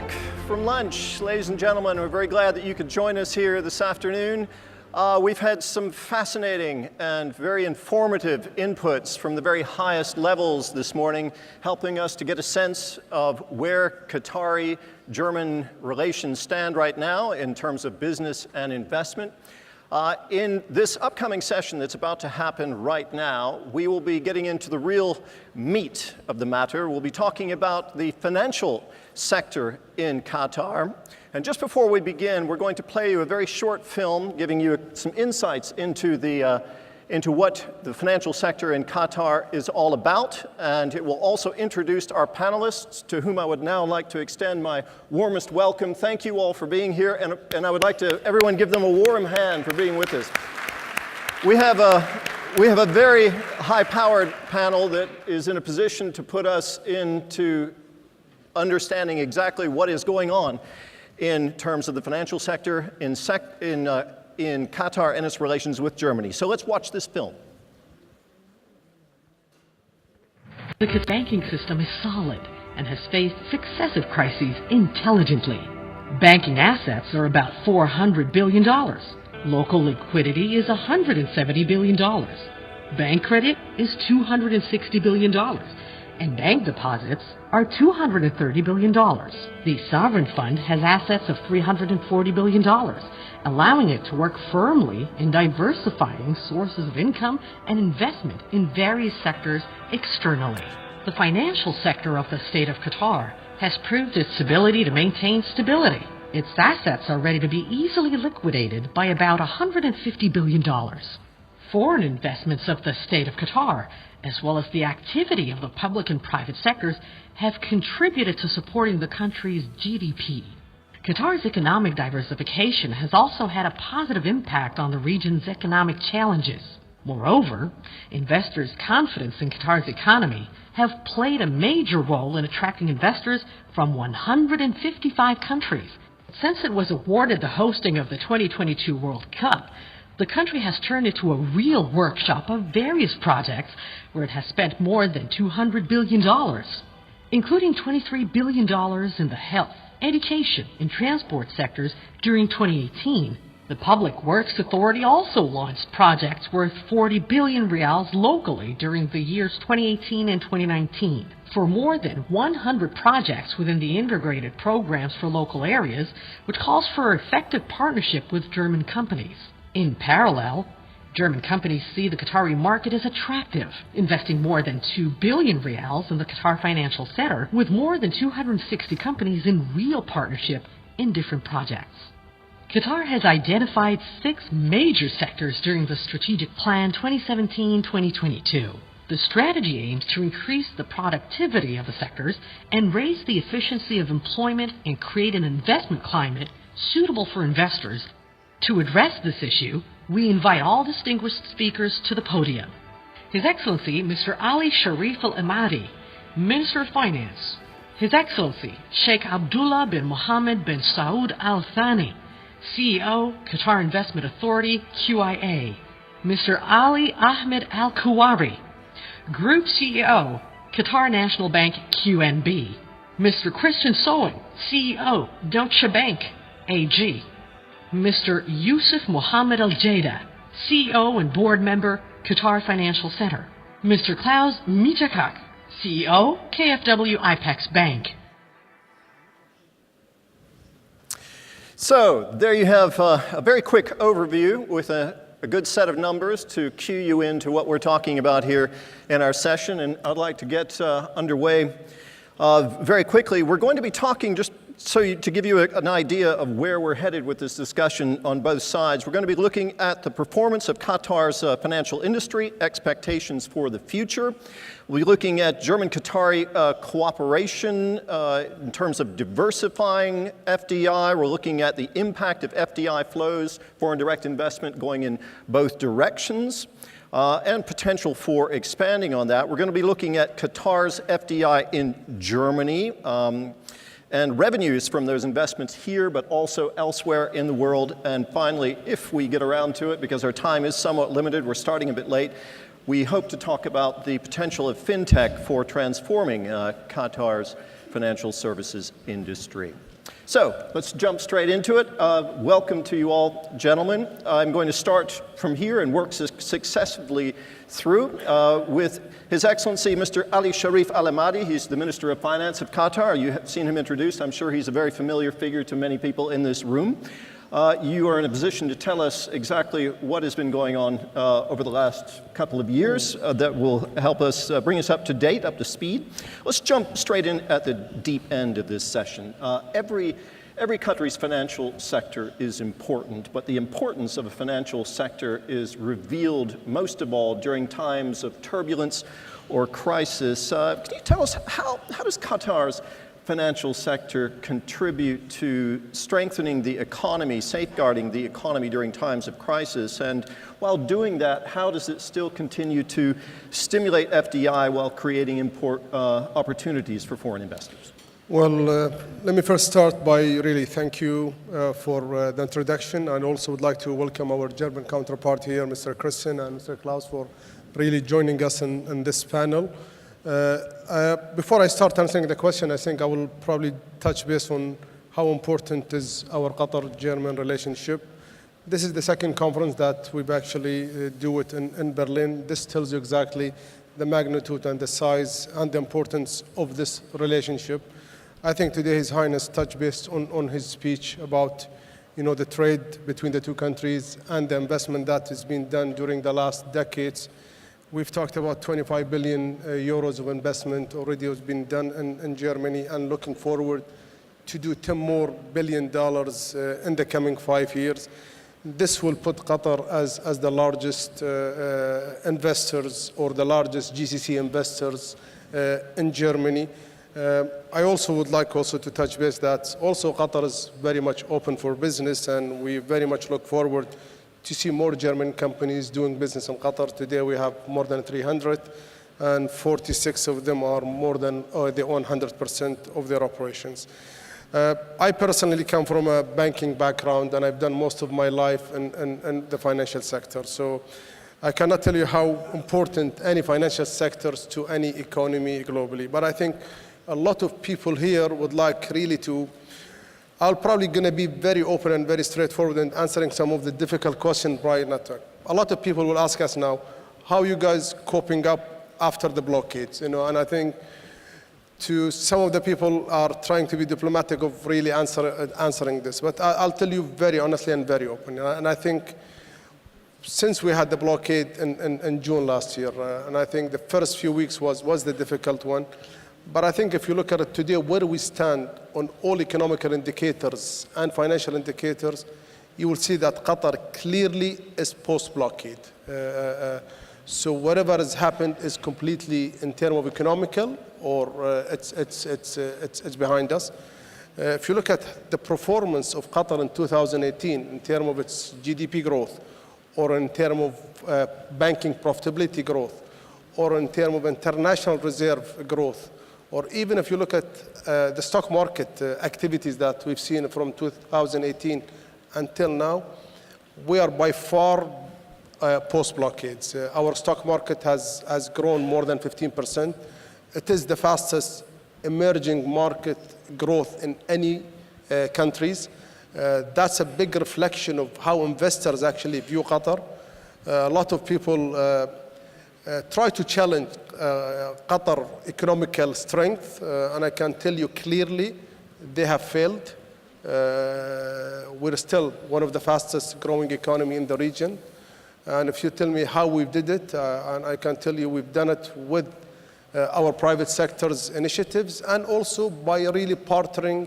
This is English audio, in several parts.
back from lunch, ladies and gentlemen. We're very glad that you could join us here this afternoon. We've had some fascinating and very informative inputs from the very highest levels this morning, helping us to get a sense of where Qatari-German relations stand right now in terms of business and investment. In this upcoming session that's about to happen right now, we will be getting into the real meat of the matter. We'll be talking about the financial sector in Qatar. And just before we begin, we're going to play you a very short film giving you some insights into what the financial sector in Qatar is all about. And it will also introduce our panelists, to whom I would now like to extend my warmest welcome. Thank you all for being here, and I would like to, everyone, give them a warm hand for being with us. We have a very high-powered panel that is in a position to put us into understanding exactly what is going on in terms of the financial sector in Qatar and its relations with Germany. So let's watch this film. The banking system is solid and has faced successive crises intelligently. Banking assets are about $400 billion. Local liquidity is $170 billion. Bank credit is $260 billion. And bank deposits are $230 billion. The sovereign fund has assets of $340 billion, allowing it to work firmly in diversifying sources of income and investment in various sectors externally. The financial sector of the state of Qatar has proved its ability to maintain stability. Its assets are ready to be easily liquidated by about $150 billion. Foreign investments of the state of Qatar, as well as the activity of the public and private sectors, have contributed to supporting the country's GDP. Qatar's economic diversification has also had a positive impact on the region's economic challenges. Moreover, investors' confidence in Qatar's economy have played a major role in attracting investors from 155 countries. Since it was awarded the hosting of the 2022 World Cup, the country has turned into a real workshop of various projects where it has spent more than $200 billion, including $23 billion in the health, education, and transport sectors during 2018. The Public Works Authority also launched projects worth 40 billion riyals locally during the years 2018 and 2019. For more than 100 projects within the integrated programs for local areas, which calls for effective partnership with German companies. In parallel, German companies see the Qatari market as attractive, investing more than 2 billion riyals in the Qatar financial sector, with more than 260 companies in real partnership in different projects. Qatar has identified 6 major sectors during the Strategic Plan 2017-2022. The strategy aims to increase the productivity of the sectors and raise the efficiency of employment and create an investment climate suitable for investors. To address this issue, we invite all distinguished speakers to the podium. His Excellency, Mr. Ali Sharif Al-Imari, Minister of Finance. His Excellency, Sheikh Abdullah bin Mohammed bin Saud Al Thani, CEO, Qatar Investment Authority, QIA. Mr. Ali Ahmed Al Kuwari, Group CEO, Qatar National Bank, QNB. Mr. Christian Soing, CEO, Deutsche Bank, AG. Mr. Yusuf Mohammed Al-Jada, CEO and Board Member, Qatar Financial Center. Mr. Klaus Mitakak, CEO, KfW IPEX Bank. So there you have a very quick overview with a good set of numbers to cue you into what we're talking about here in our session. And I'd like to get underway very quickly. We're going to be talking just to give you an idea of where we're headed with this discussion on both sides. We're going to be looking at the performance of Qatar's financial industry, expectations for the future. We'll be looking at German-Qatari cooperation in terms of diversifying FDI. We're looking at the impact of FDI flows, foreign direct investment going in both directions, and potential for expanding on that. We're going to be looking at Qatar's FDI in Germany, and revenues from those investments here, but also elsewhere in the world. And finally, if we get around to it, because our time is somewhat limited, we're starting a bit late, we hope to talk about the potential of fintech for transforming Qatar's financial services industry. So let's jump straight into it. Welcome to you all, gentlemen. I'm going to start from here and work successively through with His Excellency Mr. Ali Sharif Al Ahmadi. He's the Minister of Finance of Qatar. You have seen him introduced. I'm sure he's a very familiar figure to many people in this room. You are in a position to tell us exactly what has been going on over the last couple of years that will help us bring us up to date, up to speed. Let's jump straight in at the deep end of this session. Every country's financial sector is important, but the importance of a financial sector is revealed most of all during times of turbulence or crisis. Can you tell us how does Qatar's financial sector contribute to strengthening the economy, safeguarding the economy during times of crisis? And while doing that, how does it still continue to stimulate FDI while creating opportunities for foreign investors? Well, let me first start by really thank you for the introduction, and also would like to welcome our German counterpart here, Mr. Christian and Mr. Klaus, for really joining us in this panel. Before I start answering the question, I think I will probably touch base on how important is our Qatar-German relationship. This is the second conference that we've actually do it in Berlin. This tells you exactly the magnitude and the size and the importance of this relationship. I think today His Highness touched base on his speech about the trade between the two countries and the investment that has been done during the last decades. We've talked about 25 billion euros of investment already has been done in Germany, and looking forward to do $10 billion more in the coming 5 years. This will put Qatar as the largest investors or the largest GCC investors in Germany. I also would like also to touch base that also Qatar is very much open for business, and we very much look forward to see more German companies doing business in Qatar. Today we have more than 300, and 46 of them are more than they own 100% of their operations. I personally come from a banking background, and I've done most of my life in the financial sector. So I cannot tell you how important any financial sectors to any economy globally. But I think a lot of people here would like really to I'll probably going to be very open and very straightforward in answering some of the difficult questions right now. A lot of people will ask us now, how are you guys coping up after the blockades? And I think to some of the people are trying to be diplomatic of really answering this. But I'll tell you very honestly and very open. And I think since we had the blockade in June last year, and I think the first few weeks was the difficult one. But I think if you look at it today, where we stand on all economical indicators and financial indicators, you will see that Qatar clearly is post-blockade. So whatever has happened is completely in terms of economical, or it's behind us. If you look at the performance of Qatar in 2018 in terms of its GDP growth, or in terms of banking profitability growth, or in terms of international reserve growth, or even if you look at the stock market activities that we've seen from 2018 until now, we are by far post-blockades. Our stock market has grown more than 15%. It is the fastest emerging market growth in any countries. That's a big reflection of how investors actually view Qatar. A lot of people try to challenge Qatar economical strength, and I can tell you clearly they have failed. We're still one of the fastest growing economy in the region. And if you tell me how we did it, and I can tell you we've done it with our private sector's initiatives, and also by really partnering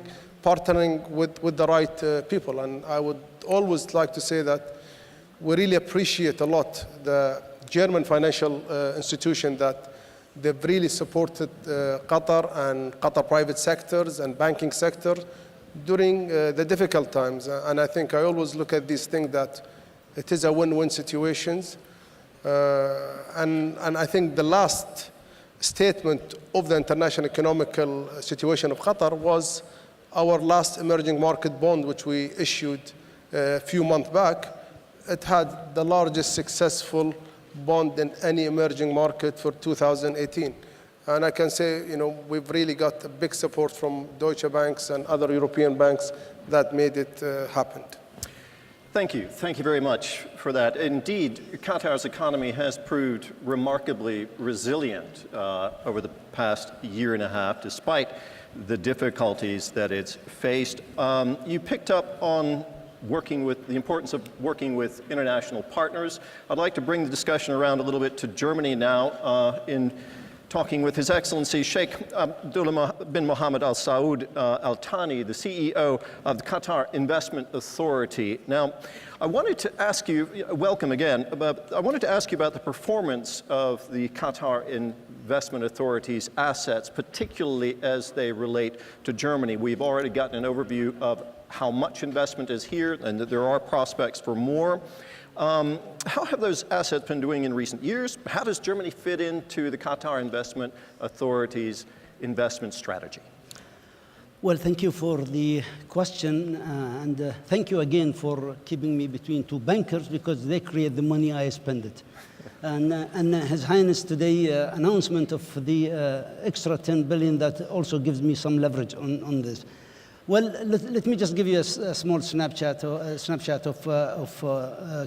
with the right people. And I would always like to say that we really appreciate a lot the German financial institution that they've really supported Qatar and Qatar private sectors and banking sector during the difficult times. And I think I always look at these things that it is a win-win situations. And I think the last statement of the international economical situation of Qatar was our last emerging market bond, which we issued a few months back. It had the largest successful bond in any emerging market for 2018. And I can say, we've really got a big support from Deutsche Banks and other European banks that made it happen. Thank you. Thank you very much for that. Indeed, Qatar's economy has proved remarkably resilient over the past year and a half, despite the difficulties that it's faced. You picked up on the importance of working with international partners. I'd like to bring the discussion around a little bit to Germany now in talking with His Excellency Sheikh Abdullah bin Mohammed Al Saud Al Thani, the CEO of the Qatar Investment Authority. Now, I wanted to ask you, welcome again, but I wanted to ask you about the performance of the Qatar Investment Authority's assets, particularly as they relate to Germany. We've already gotten an overview of how much investment is here and that there are prospects for more. How have those assets been doing in recent years? How does Germany fit into the Qatar Investment Authority's investment strategy? Well, thank you for the question, and thank you again for keeping me between two bankers, because they create the money, I spend it. And His Highness today announcement of the extra 10 billion, that also gives me some leverage on this. Well, let me just give you a small snapshot of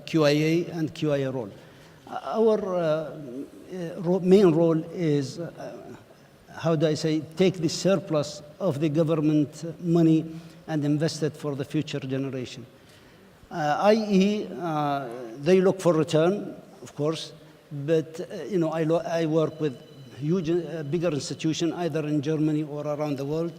QIA and QIA role. Our main role is, take the surplus of the government money and invest it for the future generation. i.e., they look for return, of course, but I work with huge, bigger institutions, either in Germany or around the world.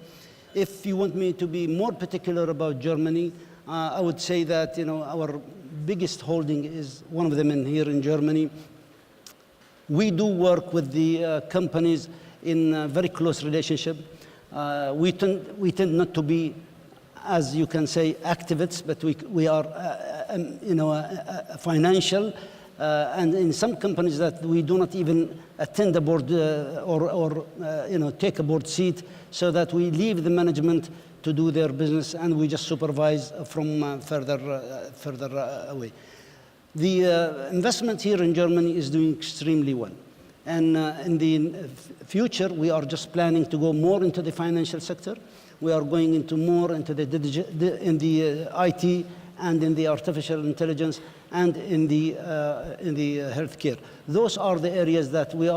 If you want me to be more particular about Germany, I would say that our biggest holding is one of them here in Germany. We do work with the companies in a very close relationship. We tend not to be, as you can say, activists, but we are financial. And in some companies that we do not even attend a board or take a board seat, so that we leave the management to do their business and we just supervise from further away. The investment here in Germany is doing extremely well. And in the future, we are just planning to go more into the financial sector. We are going into more into the IT and in the artificial intelligence and in the healthcare. Those are the areas that we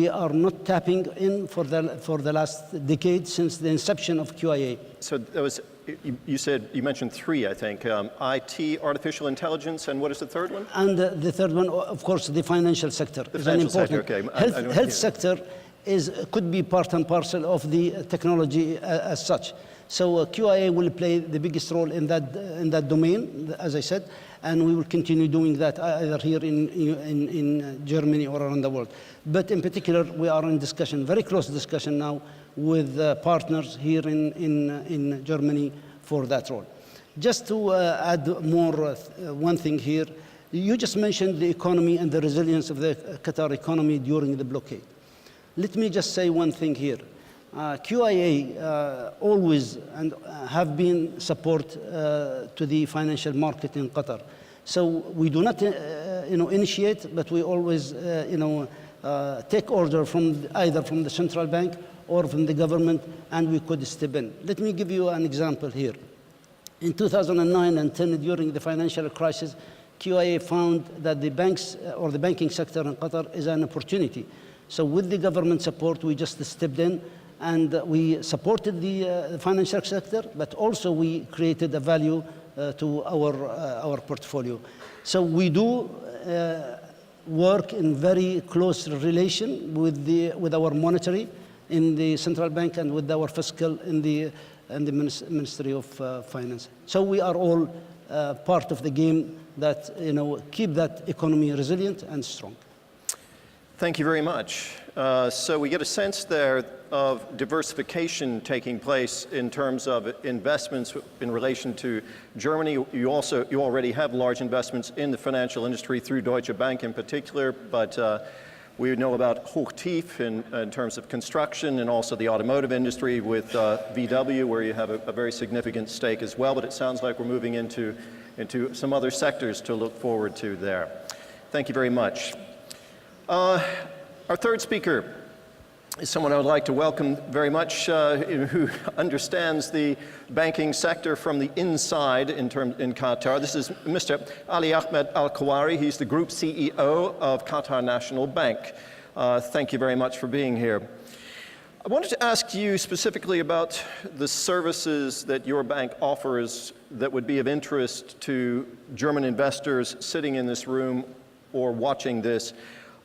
are not tapping in for the last decade since the inception of QIA. So that was, you mentioned three, I think, IT, artificial intelligence, and what is the third one? And the third one, of course, the financial sector. The financial sector, okay. Health sector could be part and parcel of the technology as such. So QIA will play the biggest role in that domain, as I said, and we will continue doing that either here in Germany or around the world. But in particular, we are in discussion, very close discussion now, with partners here in Germany for that role. Just to add more, one thing here, you just mentioned the economy and the resilience of the Qatar economy during the blockade. Let me just say one thing here. QIA always and have been support to the financial market in Qatar. So we do not initiate, but we always take order from either from the central bank or from the government, and we could step in. Let me give you an example here. In 2009 and 10, during the financial crisis, QIA found that the banks or the banking sector in Qatar is an opportunity. So with the government support, we just stepped in and we supported the financial sector, but also we created a value to our portfolio. So we do work in very close relation with our monetary in the central bank and with our fiscal in the Ministry of Finance. So we are all part of the game that keep that economy resilient and strong. Thank you very much. So we get a sense there of diversification taking place in terms of investments in relation to Germany. You already have large investments in the financial industry through Deutsche Bank in particular, but we know about Hochtief in terms of construction, and also the automotive industry with VW, where you have a very significant stake as well. But it sounds like we're moving into some other sectors to look forward to there. Thank you very much. Our third speaker is someone I would like to welcome very much, who understands the banking sector from the inside in Qatar. This is Mr. Ali Ahmed Al-Kawari. He's the Group CEO of Qatar National Bank. Thank you very much for being here. I wanted to ask you specifically about the services that your bank offers that would be of interest to German investors sitting in this room or watching this.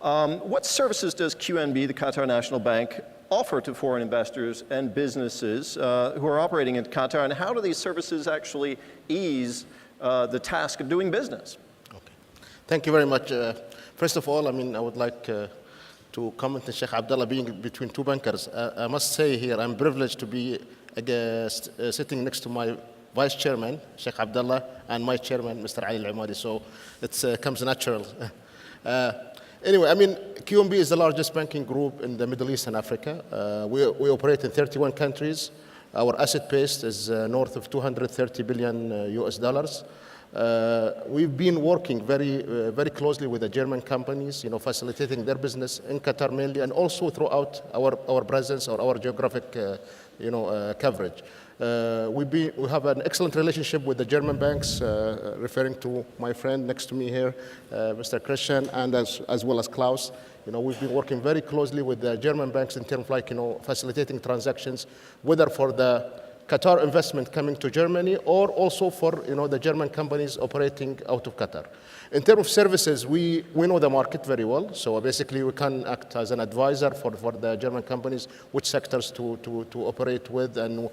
What services does QNB, the Qatar National Bank, offer to foreign investors and businesses who are operating in Qatar, and how do these services actually ease the task of doing business? Okay. Thank you very much. First of all, I would like to comment on Sheikh Abdullah being between two bankers. I must say here, I'm privileged to be sitting next to my Vice Chairman, Sheikh Abdullah, and my Chairman, Mr. Ali Al-Imadi, so it comes natural. Anyway, QNB is the largest banking group in the Middle East and Africa. We operate in 31 countries. Our asset base is north of 230 billion US dollars. We've been working very closely with the German companies, facilitating their business in Qatar mainly, and also throughout our presence or our geographic, coverage. We have an excellent relationship with the German banks, referring to my friend next to me here, Mr. Christian, and as well as Klaus. We've been working very closely with the German banks in terms of facilitating transactions, whether for the Qatar investment coming to Germany or also for the German companies operating out of Qatar. In terms of services, we know the market very well, so basically we can act as an advisor for the German companies, which sectors to operate with, and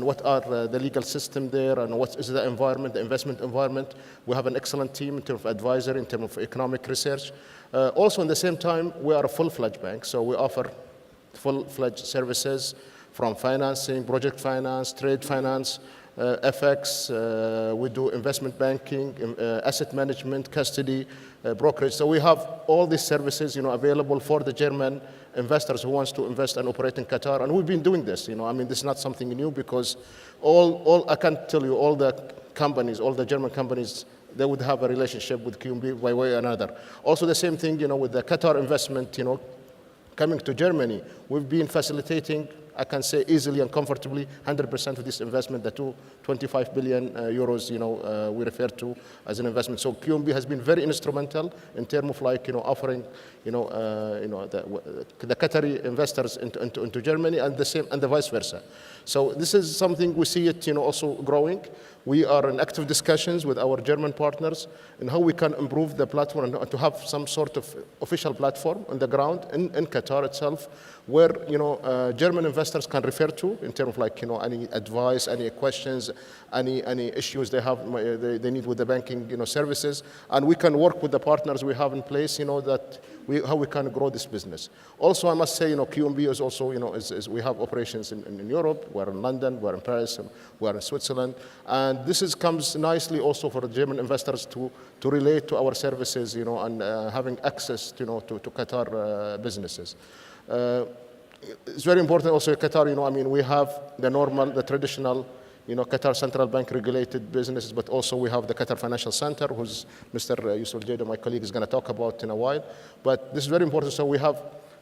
what are the legal system there, and what is the environment, the investment environment. We have an excellent team in terms of advisor, in terms of economic research. Also, at the same time, we are a full-fledged bank, so we offer full-fledged services from financing, project finance, trade finance, FX, we do investment banking, asset management, custody, brokerage. So we have all these services, available for the German investors who wants to invest and operate in Qatar. And we've been doing this, this is not something new, because I can tell you, all the companies, all the German companies, they would have a relationship with QNB by way or another. Also the same thing, with the Qatar investment, coming to Germany, we've been facilitating, I can say easily and comfortably, 100% of this investment, the 25 billion euros, we refer to as an investment. So QNB has been very instrumental in terms of offering, the Qatari investors into Germany, and the same, and the vice versa. So this is something we see it, also growing. We are in active discussions with our German partners in how we can improve the platform and to have some sort of official platform on the ground in Qatar itself, where German investors can refer to in terms of any advice, any questions, any issues they have, they need with the banking services, and we can work with the partners we have in place, how we can grow this business. Also, I must say, QNB is also, we have operations in Europe. We're in London, we're in Paris, and we're in Switzerland, and this comes nicely also for the German investors to relate to our services, and having access, to Qatar businesses. It's very important also in Qatar, we have the traditional, Qatar Central Bank regulated businesses, but also we have the Qatar Financial Center, who's Mr. Yusuf Jada, my colleague, is going to talk about in a while. But this is very important. So we have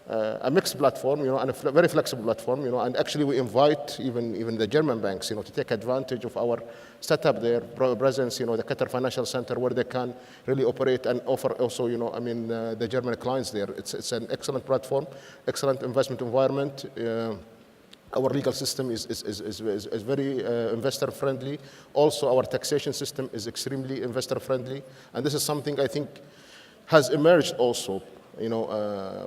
a mixed platform, and a very flexible platform, and actually we invite even the German banks, to take advantage of our setup there, presence, the Qatar Financial Center, where they can really operate and offer also, the German clients there. It's an excellent platform, excellent investment environment. Our legal system is very investor friendly. Also, our taxation system is extremely investor friendly, and this is something I think has emerged also,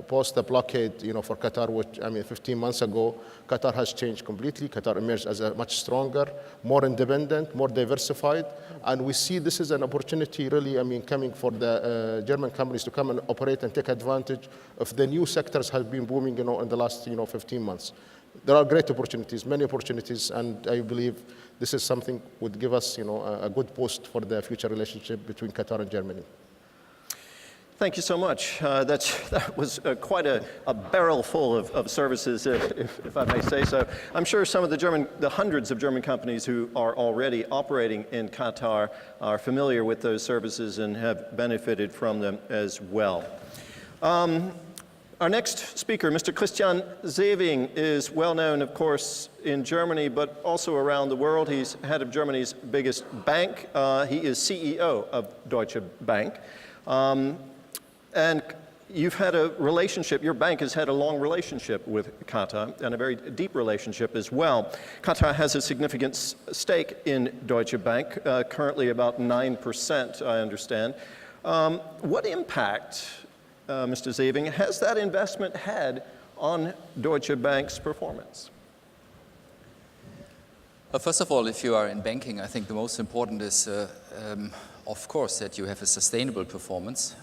post the blockade, for Qatar, which 15 months ago, Qatar has changed completely. Qatar emerged as a much stronger, more independent, more diversified, and we see this is an opportunity really, coming for the German companies to come and operate and take advantage of the new sectors have been booming, in the last, 15 months. There are great opportunities, many opportunities, and I believe this is something would give us, a good boost for the future relationship between Qatar and Germany. Thank you so much. That was quite a barrel full of services, if I may say so. I'm sure some of the hundreds of German companies who are already operating in Qatar are familiar with those services and have benefited from them as well. Our next speaker, Mr. Christian Sewing, is well known, of course, in Germany, but also around the world. He's head of Germany's biggest bank. He is CEO of Deutsche Bank. And you've had a relationship, your bank has had a long relationship with Qatar and a very deep relationship as well. Qatar has a significant stake in Deutsche Bank, currently about 9%, I understand. What impact, Mr. Sewing, has that investment had on Deutsche Bank's performance? First of all, if you are in banking, I think the most important is, of course, that you have a sustainable performance,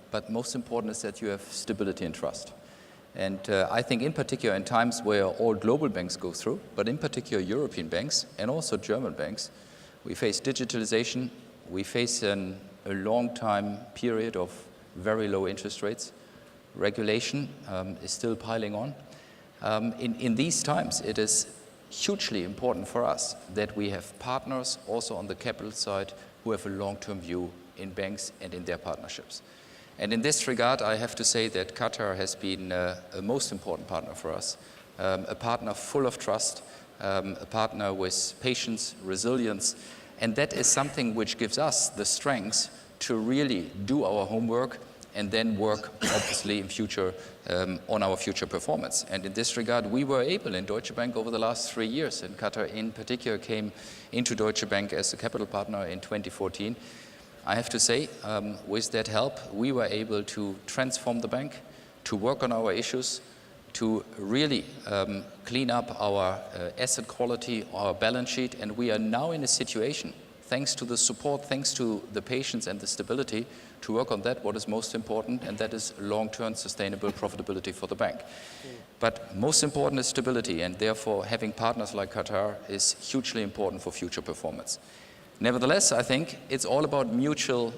but most important is that you have stability and trust. And I think in particular in times where all global banks go through, but in particular European banks and also German banks, we face digitalization, we face a long time period of very low interest rates. Regulation is still piling on. In these times, it is hugely important for us that we have partners also on the capital side who have a long-term view in banks and in their partnerships. And in this regard, I have to say that Qatar has been a most important partner for us, a partner full of trust, a partner with patience, resilience, and that is something which gives us the strength to really do our homework and then work, obviously, in future on our future performance. And in this regard, we were able in Deutsche Bank over the last 3 years, and Qatar in particular came into Deutsche Bank as a capital partner in 2014. I have to say, with that help, we were able to transform the bank, to work on our issues, to really clean up our asset quality, our balance sheet, and we are now in a situation, thanks to the support, thanks to the patience and the stability, to work on that, what is most important, and that is long-term sustainable profitability for the bank. But most important is stability, and therefore having partners like Qatar is hugely important for future performance. Nevertheless, I think it's all about mutual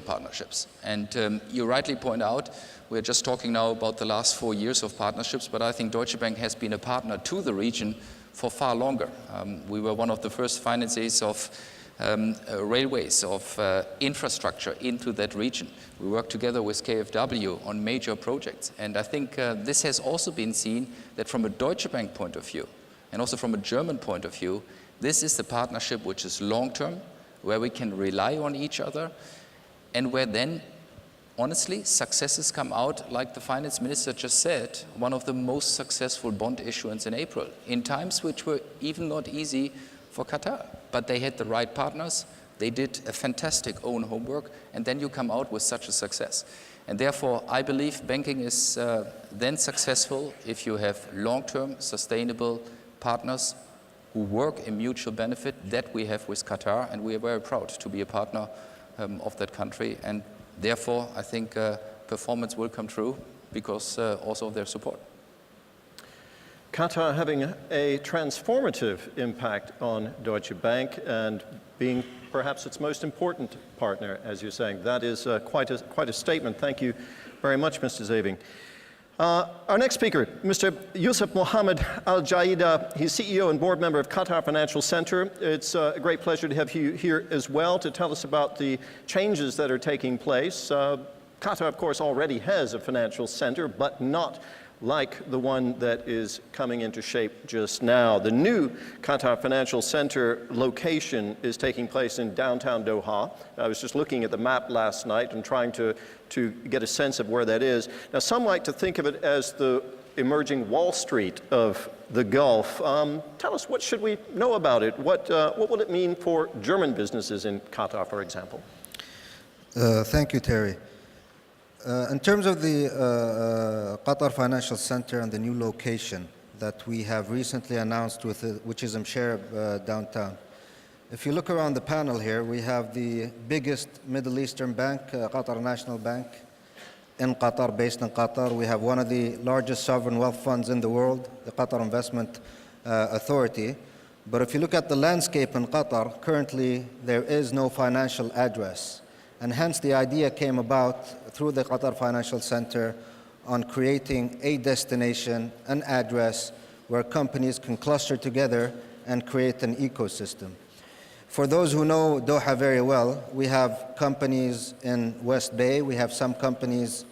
partnerships. And you rightly point out, we're just talking now about the last 4 years of partnerships, but I think Deutsche Bank has been a partner to the region for far longer. We were one of the first financiers of railways, of infrastructure into that region. We worked together with KfW on major projects. And I think this has also been seen that from a Deutsche Bank point of view, and also from a German point of view, this is the partnership which is long-term, where we can rely on each other, and where then, honestly, successes come out, like the finance minister just said, one of the most successful bond issuance in April, in times which were even not easy for Qatar. But they had the right partners, they did a fantastic own homework, and then you come out with such a success. And therefore, I believe banking is then successful if you have long-term, sustainable partners who work in mutual benefit that we have with Qatar, and we are very proud to be a partner of that country. And therefore, I think performance will come true because also of their support. Qatar having a transformative impact on Deutsche Bank and being perhaps its most important partner, as you're saying. That is quite a statement. Thank you very much, Mr. Sewing. Our next speaker, Mr. Yusuf Mohammed Al-Jaida. He's CEO and board member of Qatar Financial Center. It's a great pleasure to have you here as well to tell us about the changes that are taking place. Qatar, of course, already has a financial center, but not like the one that is coming into shape just now. The new Qatar Financial Center location is taking place in downtown Doha. I was just looking at the map last night and trying to get a sense of where that is. Now, some like to think of it as the emerging Wall Street of the Gulf. Tell us, what should we know about it? What will it mean for German businesses in Qatar, for example? Thank you, Terry. In terms of the Qatar Financial Center and the new location that we have recently announced, which is Mshareb downtown. If you look around the panel here, we have the biggest Middle Eastern bank, Qatar National Bank, in Qatar, based in Qatar. We have one of the largest sovereign wealth funds in the world, the Qatar Investment Authority. But if you look at the landscape in Qatar, currently there is no financial address. And hence the idea came about through the Qatar Financial Center on creating a destination, an address, where companies can cluster together and create an ecosystem. For those who know Doha very well, we have companies in West Bay, we have some companies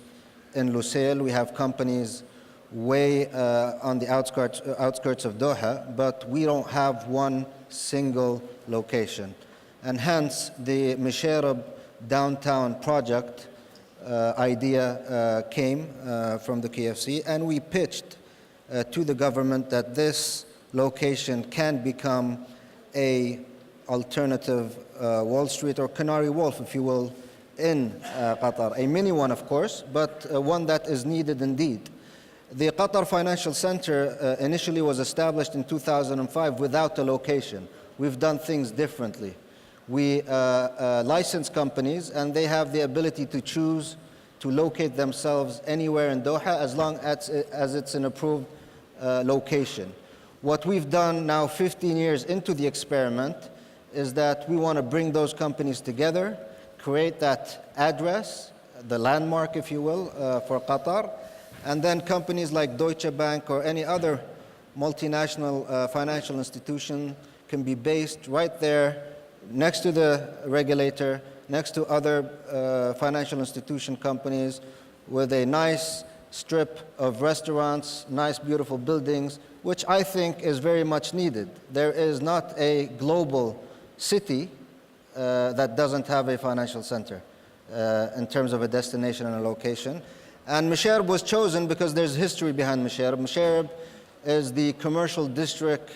in Lusail. We have companies way on the outskirts of Doha, but we don't have one single location. And hence, the Misharab downtown project idea came from the KFC, and we pitched to the government that this location can become a alternative Wall Street or Canary Wharf, if you will, in Qatar. A mini one, of course, but one that is needed indeed. The Qatar Financial Center initially was established in 2005 without a location. We've done things differently. We license companies, and they have the ability to choose to locate themselves anywhere in Doha as long as it's an approved location. What we've done now 15 years into the experiment is that we want to bring those companies together, create that address, the landmark, if you will, for Qatar, and then companies like Deutsche Bank or any other multinational financial institution can be based right there next to the regulator, next to other financial institution companies with a nice strip of restaurants, nice beautiful buildings, which I think is very much needed. There is not a global city that doesn't have a financial center in terms of a destination and a location. And Misharab was chosen because there's history behind Misharab. Misharab is the commercial district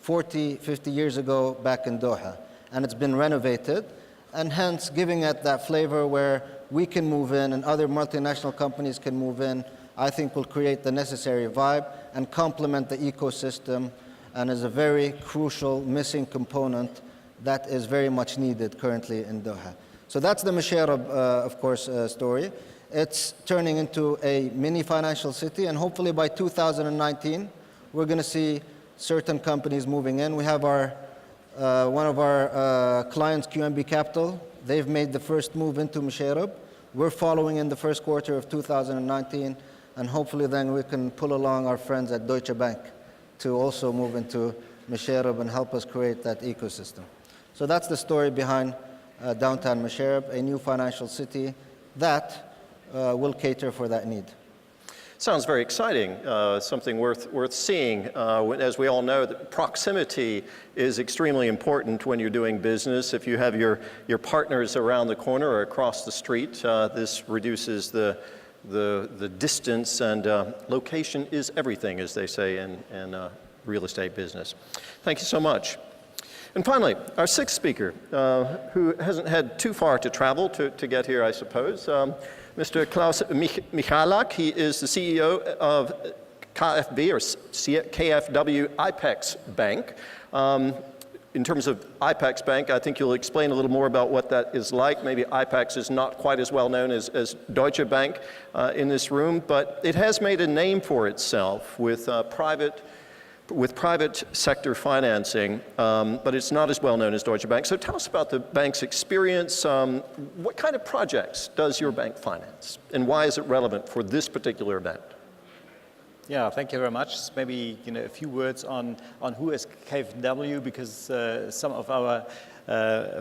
40, 50 years ago back in Doha. And it's been renovated, and hence giving it that flavor where we can move in and other multinational companies can move in, I think will create the necessary vibe and complement the ecosystem, and is a very crucial missing component that is very much needed currently in Doha. So that's the Misharab, of course, story. It's turning into a mini financial city, and hopefully by 2019, we're going to see certain companies moving in. We have one of our clients, QNB Capital. They've made the first move into Misharab. We're following in the first quarter of 2019, and hopefully then we can pull along our friends at Deutsche Bank to also move into Misharab and help us create that ecosystem. So that's the story behind downtown Misharab, a new financial city that will cater for that need. Sounds very exciting, something worth seeing. As we all know, that proximity is extremely important when you're doing business. If you have your partners around the corner or across the street, this reduces the distance, and location is everything, as they say in real estate business. Thank you so much. And finally, our sixth speaker, who hasn't had too far to travel to get here, I suppose, Mr. Klaus Michalak. He is the CEO of KFB, or KFW IPEX Bank. In terms of IPEX Bank, I think you'll explain a little more about what that is like. Maybe IPEX is not quite as well known as Deutsche Bank in this room, but it has made a name for itself with private sector financing, but it's not as well known as Deutsche Bank. So tell us about the bank's experience. What kind of projects does your bank finance, and why is it relevant for this particular event? Yeah, thank you very much. Maybe a few words on who is KfW, because some of our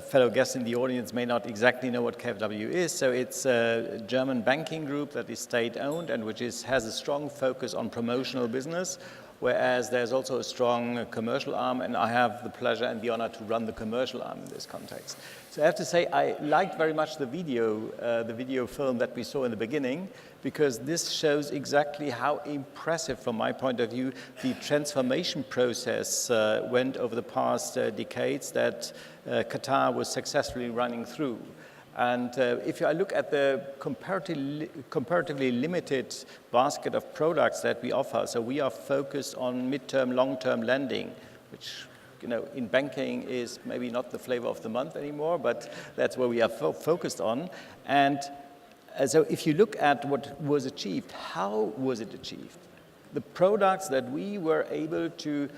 fellow guests in the audience may not exactly know what KfW is. So it's a German banking group that is state-owned and which has a strong focus on promotional business, whereas there's also a strong commercial arm, and I have the pleasure and the honor to run the commercial arm in this context. So I have to say I liked very much the video film that we saw in the beginning, because this shows exactly how impressive, from my point of view, the transformation process went over the past decades that Qatar was successfully running through. And if I look at the comparatively limited basket of products that we offer, so we are focused on mid-term, long-term lending, which in banking is maybe not the flavor of the month anymore, but that's where we are focused on. And so if you look at what was achieved, how was it achieved? The products that we were able to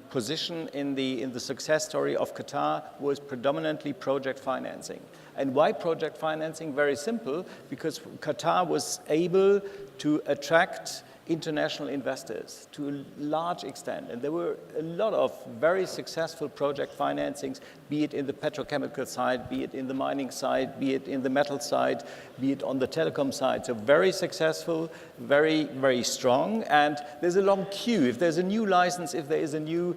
position in the success story of Qatar was predominantly project financing. And why project financing? Very simple, because Qatar was able to attract international investors to a large extent. And there were a lot of very successful project financings be it in the petrochemical side, be it in the mining side, be it in the metal side, be it on the telecom side. So very successful, very, very strong, and there's a long queue. If there's a new license, if there is a new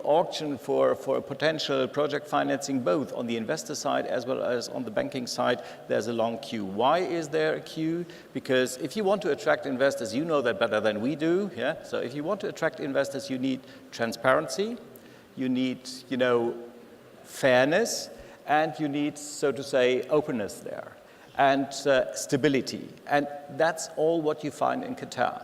auction for potential project financing, both on the investor side as well as on the banking side, there's a long queue. Why is there a queue? Because if you want to attract investors, you know that better than we do, yeah? So if you want to attract investors, you need transparency, you need, fairness, and you need, so to say, openness there, and stability. And that's all what you find in Qatar.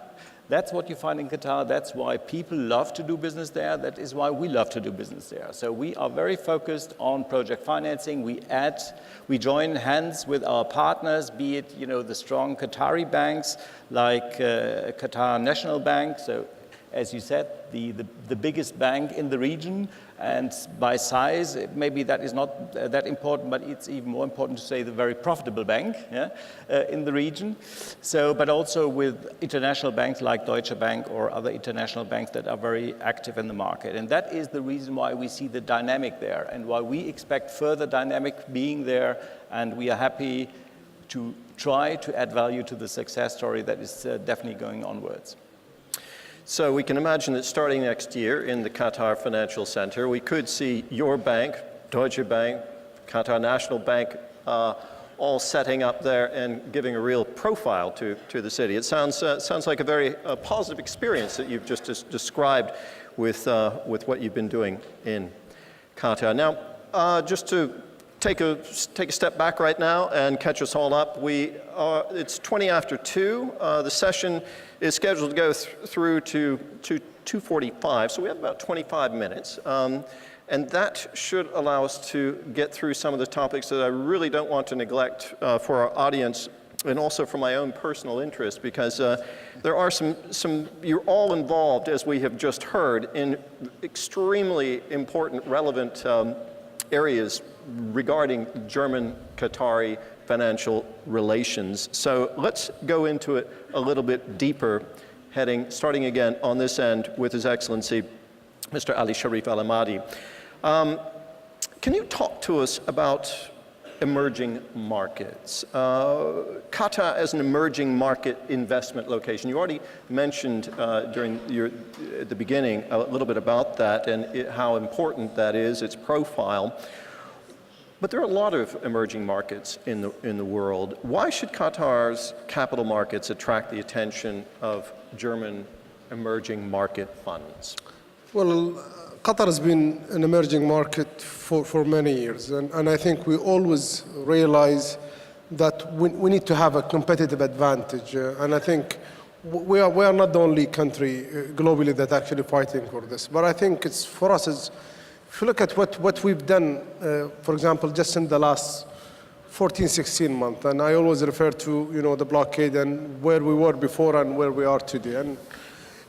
That's what you find in Qatar. That's why people love to do business there. That is why we love to do business there. So we are very focused on project financing. We join hands with our partners, be it, the strong Qatari banks like Qatar National Bank. So as you said, the biggest bank in the region, and by size, maybe that is not that important, but it's even more important to say the very profitable bank, yeah, in the region. So, but also with international banks like Deutsche Bank or other international banks that are very active in the market. And that is the reason why we see the dynamic there and why we expect further dynamic being there, and we are happy to try to add value to the success story that is definitely going onwards. So we can imagine that starting next year in the Qatar Financial Center, we could see your bank, Deutsche Bank, Qatar National Bank, all setting up there and giving a real profile to the city. It sounds like a very positive experience that you've just described with what you've been doing in Qatar. Now, just to take a step back right now and catch us all up. It's 20 after 2. The session is scheduled to go through to 2:45, so we have about 25 minutes. And that should allow us to get through some of the topics that I really don't want to neglect for our audience and also for my own personal interest, because there are you're all involved, as we have just heard, in extremely important, relevant areas regarding German-Qatari financial relations. So let's go into it a little bit deeper, starting again on this end with His Excellency, Mr. Ali Sharif Al Ahmadi. Can you talk to us about emerging markets? Qatar as an emerging market investment location. You already mentioned at the beginning a little bit about that and how important that is, its profile. But there are a lot of emerging markets in the world. Why should Qatar's capital markets attract the attention of German emerging market funds? Well, Qatar has been an emerging market for many years, and I think we always realize that we need to have a competitive advantage, and I think we are not the only country globally that's actually fighting for this. But I think it's for us, if you look at what we've done, for example, just in the last 14, 16 months, and I always refer to the blockade and where we were before and where we are today, and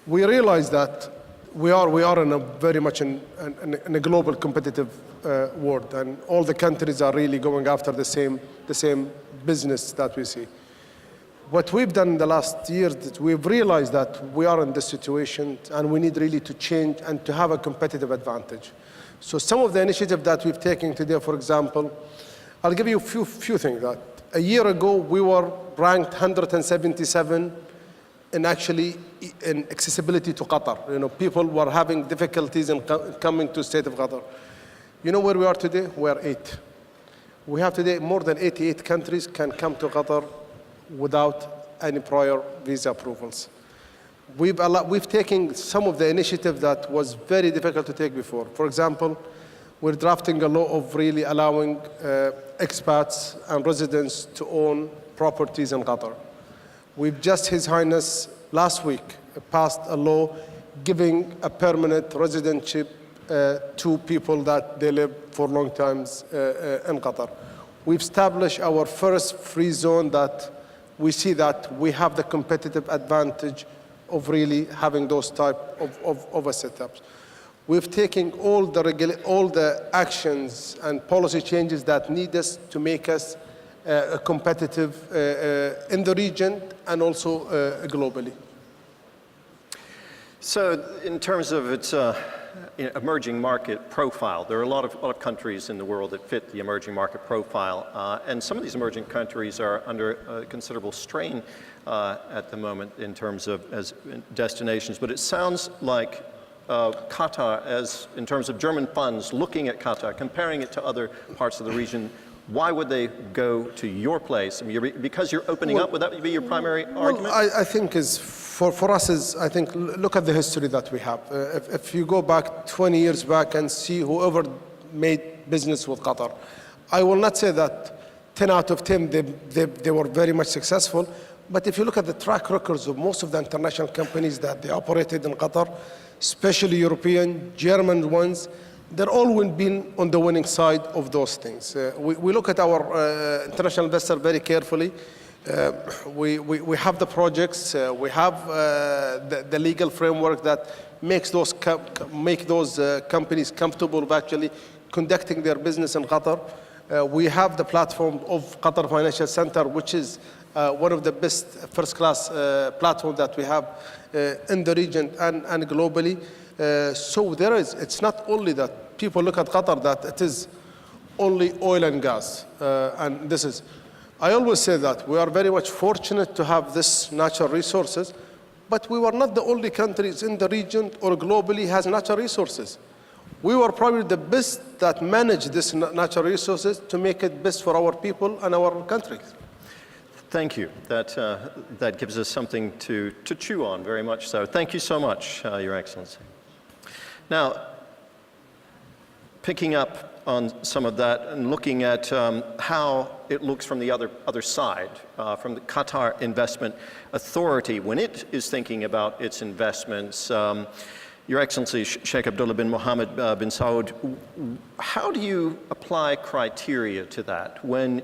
we realize that we are in a very much in a global competitive world, and all the countries are really going after the same business that we see. What we've done in the last year, we've realized that we are in this situation and we need really to change and to have a competitive advantage. So some of the initiatives that we've taken today, for example, I'll give you a few things. That a year ago we were ranked 177 in accessibility to Qatar. People were having difficulties in coming to the state of Qatar. You know where we are today? We are 8. We have today more than 88 countries can come to Qatar without any prior visa approvals. We've taken some of the initiatives that was very difficult to take before. For example, we're drafting a law of really allowing expats and residents to own properties in Qatar. We've just, His Highness, last week passed a law giving a permanent residentship to people that they live for long times in Qatar. We've established our first free zone that we see that we have the competitive advantage of really having those type of setups. We've taken all the actions and policy changes that need us to make us competitive in the region and also globally. So in terms of its emerging market profile. There are a lot of countries in the world that fit the emerging market profile, and some of these emerging countries are under considerable strain at the moment in terms of as destinations. But it sounds like Qatar, as in terms of German funds, looking at Qatar, comparing it to other parts of the region, why would they go to your place? I mean, because you're opening up, would that be your primary argument? I think for us is, I think, look at the history that we have. If you go back 20 years back and see whoever made business with Qatar, I will not say that 10 out of 10 they were very much successful, but if you look at the track records of most of the international companies that they operated in Qatar, especially European, German ones, they're all been on the winning side of those things. We look at our international investor very carefully. We have the projects, we have the legal framework that makes those companies comfortable of actually conducting their business in Qatar. We have the platform of Qatar Financial Center, which is one of the best first-class platforms that we have in the region and globally. So it's not only that people look at Qatar that it is only oil and gas. And I always say that we are very much fortunate to have this natural resources, but we were not the only countries in the region or globally has natural resources. We were probably the best that managed this natural resources to make it best for our people and our countries. Thank you. That gives us something to chew on, very much so. Thank you so much, Your Excellency. Now, picking up on some of that and looking at how it looks from the other side, from the Qatar Investment Authority, when it is thinking about its investments, Your Excellency, Sheikh Abdullah bin Mohammed bin Saud, how do you apply criteria to that? When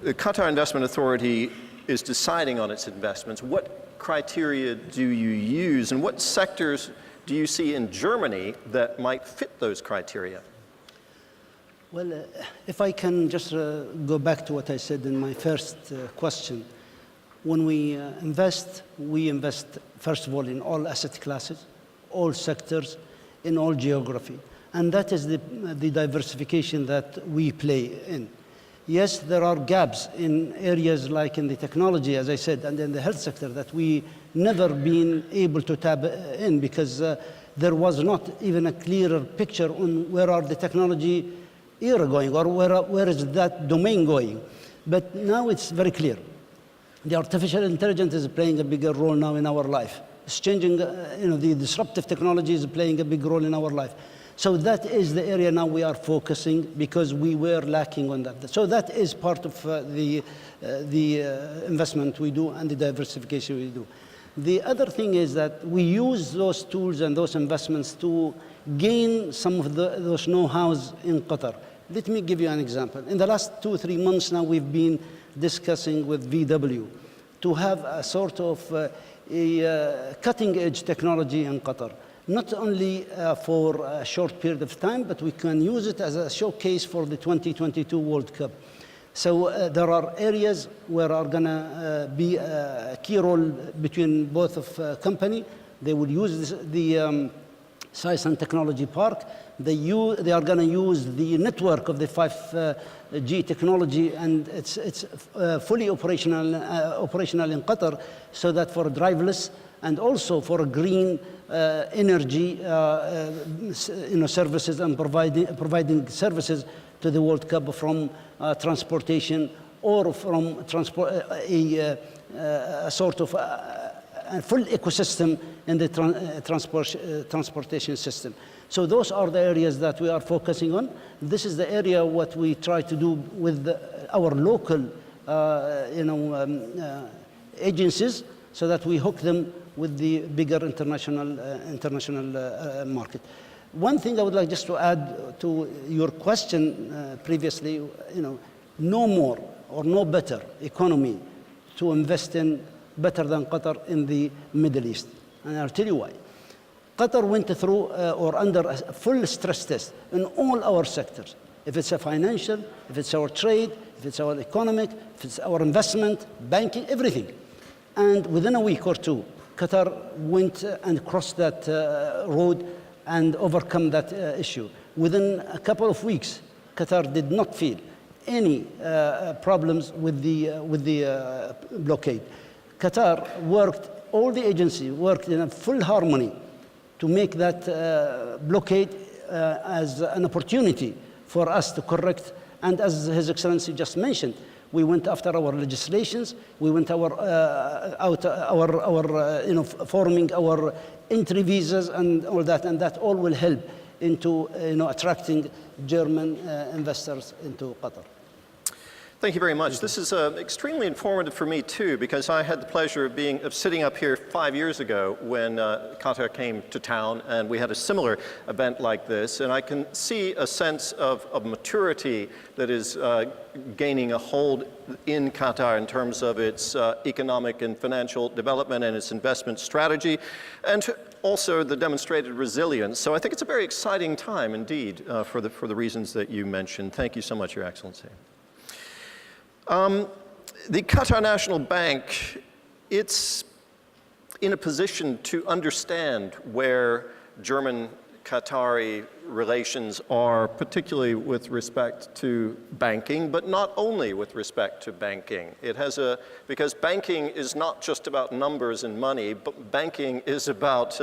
the Qatar Investment Authority is deciding on its investments, what criteria do you use, and what sectors do you see in Germany that might fit those criteria? Well, if I can just go back to what I said in my first question. When we invest first of all in all asset classes, all sectors, in all geography. And that is the diversification that we play in. Yes, there are gaps in areas like in the technology, as I said, and in the health sector that we never been able to tap in because there was not even a clearer picture on where are the technology era going or where is that domain going. But now it's very clear. The artificial intelligence is playing a bigger role now in our life. It's changing, the disruptive technology is playing a big role in our life. So that is the area now we are focusing because we were lacking on that. So that is part of the investment we do and the diversification we do. The other thing is that we use those tools and those investments to gain some of those know-hows in Qatar. Let me give you an example. In the last 2-3 months now, we've been discussing with VW to have a sort of a cutting-edge technology in Qatar. Not only for a short period of time, but we can use it as a showcase for the 2022 World Cup. So there are areas where are going to be a key role between both of company. They will use the Science and Technology Park. They are going to use the network of the 5G technology, and it's fully operational in Qatar, so that for driverless and also for green energy services and providing services to the World Cup from transportation or from a sort of a full ecosystem in the transportation system. So those are the areas that we are focusing on. This is the area what we try to do with our local agencies, so that we hook them with the bigger international market. One thing I would like just to add to your question previously, no more or no better economy to invest in better than Qatar in the Middle East. And I'll tell you why. Qatar went through or under a full stress test in all our sectors. If it's a financial, if it's our trade, if it's our economic, if it's our investment, banking, everything. And within a week or two, Qatar went and crossed that road and overcome that issue. Within a couple of weeks, Qatar did not feel any problems with the blockade. Qatar worked, all the agencies worked in a full harmony to make that blockade as an opportunity for us to correct. And as His Excellency just mentioned, we went after our legislations, we went forming our entry visas and all that all will help into attracting German investors into Qatar. Thank you very much. This is extremely informative for me too, because I had the pleasure of sitting up here 5 years ago when Qatar came to town, and we had a similar event like this. And I can see a sense of maturity that is gaining a hold in Qatar in terms of its economic and financial development and its investment strategy, and also the demonstrated resilience. So I think it's a very exciting time indeed for the reasons that you mentioned. Thank you so much, Your Excellency. The Qatar National Bank, it's in a position to understand where German-Qatari relations are, particularly with respect to banking, but not only with respect to banking. Because banking is not just about numbers and money, but banking is about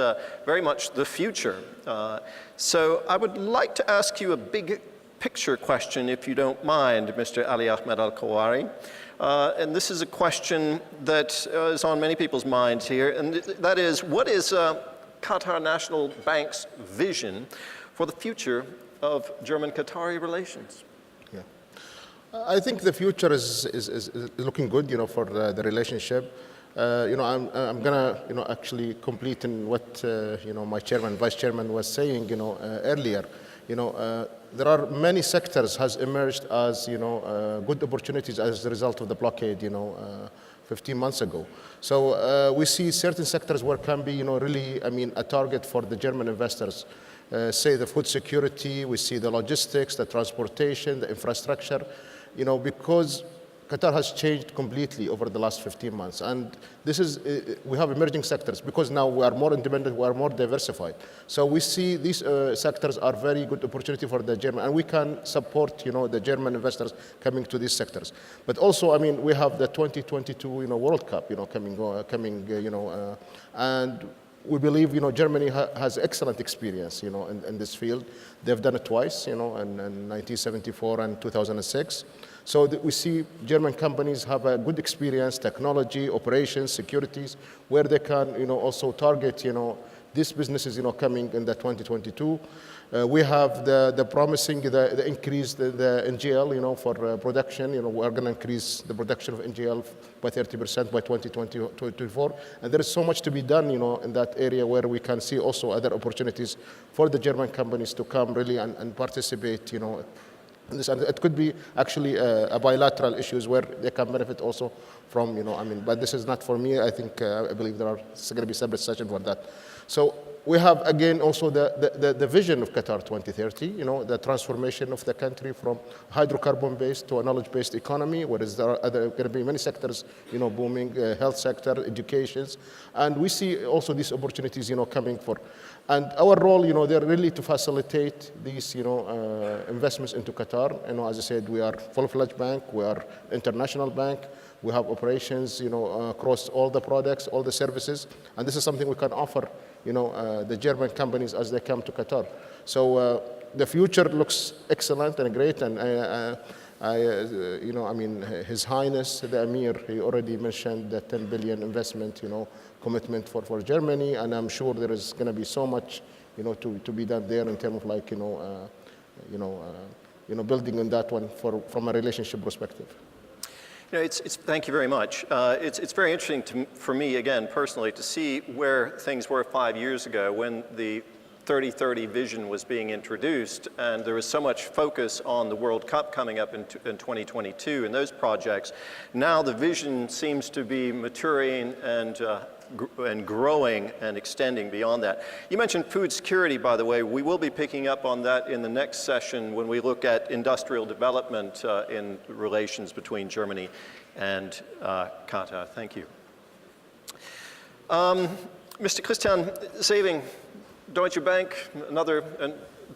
very much the future. So I would like to ask you a big picture question, if you don't mind, Mr. Ali Ahmed Al-Kawari. And this is a question that is on many people's minds here, and that is, what is Qatar National Bank's vision for the future of German-Qatari relations? Yeah, I think the future is looking good, for the relationship. I'm gonna, actually complete in what, my chairman, vice chairman was saying, earlier. There are many sectors has emerged as, good opportunities as a result of the blockade, 15 months ago. So we see certain sectors where can be, really, a target for the German investors. Say the food security, we see the logistics, the transportation, the infrastructure, because Qatar has changed completely over the last 15 months. And this is, we have emerging sectors because now we are more independent, we are more diversified. So we see these sectors are very good opportunity for the German, and we can support, the German investors coming to these sectors. But also, we have the 2022, World Cup, coming, and we believe, Germany has excellent experience, in this field. They've done it twice, in 1974 and 2006. So we see German companies have a good experience, technology, operations, securities, where they can, also target, these businesses, coming in the 2022. We have the promising, the increase, the NGL, for production. We're going to increase the production of NGL by 30% by 2024. And there is so much to be done, in that area where we can see also other opportunities for the German companies to come really and participate, in this. And it could be actually a bilateral issues where they can benefit also from, but this is not for me. I think, I believe it's going to be a separate session for that. So we have, again, also the vision of Qatar 2030, the transformation of the country from hydrocarbon-based to a knowledge-based economy, whereas there are going to be many sectors, booming, health sector, educations. And we see also these opportunities, coming for. And our role, they're really to facilitate these, investments into Qatar. As I said, we are full-fledged bank, we are international bank. We have operations, across all the products, all the services, and this is something we can offer, the German companies as they come to Qatar. So the future looks excellent and great, and His Highness the Emir, he already mentioned the 10 billion investment, commitment for Germany, and I'm sure there is going to be so much, to be done there in terms of building on that one from a relationship perspective. Thank you very much. It's very interesting for me, again, personally, to see where things were 5 years ago when the 30-30 vision was being introduced, and there was so much focus on the World Cup coming up in 2022 and those projects. Now the vision seems to be maturing and growing and extending beyond that. You mentioned food security, by the way. We will be picking up on that in the next session when we look at industrial development in relations between Germany and Qatar. Thank you. Mr. Christian Sewing, Deutsche Bank, another